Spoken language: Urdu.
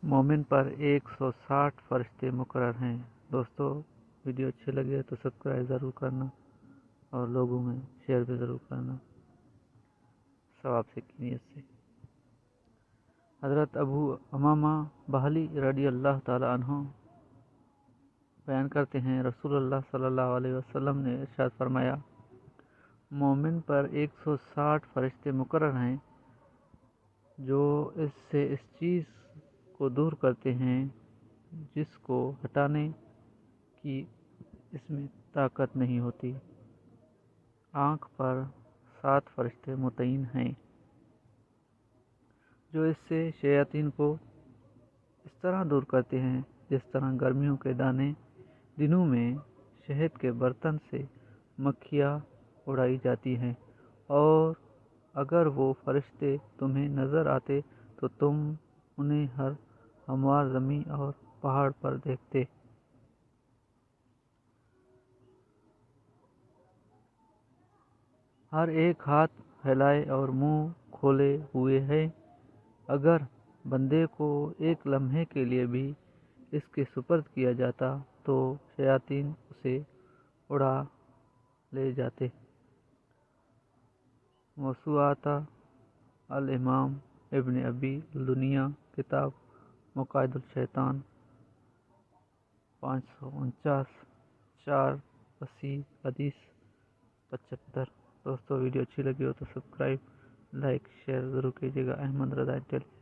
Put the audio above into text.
مومن پر 160 فرشتے مقرر ہیں۔ دوستو ویڈیو اچھے لگے تو سبسکرائب ضرور کرنا اور لوگوں میں شیئر بھی ضرور کرنا ثواب سے کی نیت سے۔ حضرت ابو امامہ بہلی رضی اللہ تعالی عنہ بیان کرتے ہیں، رسول اللہ صلی اللہ علیہ وسلم نے ارشاد فرمایا، مومن پر 160 فرشتے مقرر ہیں جو اس سے اس چیز کو دور کرتے ہیں جس کو ہٹانے کی اس میں طاقت نہیں ہوتی۔ آنکھ پر 7 فرشتے متعین ہیں جو اس سے شیاطین کو اس طرح دور کرتے ہیں جس طرح گرمیوں کے دنوں میں شہد کے برتن سے مکھیاں اڑائی جاتی ہیں، اور اگر وہ فرشتے تمہیں نظر آتے تو تم انہیں ہر ہموار زمین اور پہاڑ پر دیکھتے۔ ہر ایک ہاتھ پھیلائے اور منہ کھولے ہوئے ہے۔ اگر بندے کو ایک لمحے کے لیے بھی اس کے سپرد کیا جاتا تو شیاطین اسے اڑا لے جاتے۔ موسوعات الامام ابن ابی دنیا، کتاب مقاصد الشیطان، 549، 4 حدیث 75۔ دوستو ویڈیو اچھی لگی ہو تو سبسکرائب، لائک، شیئر ضرور کیجیے گا۔ احمد رضا انٹیلی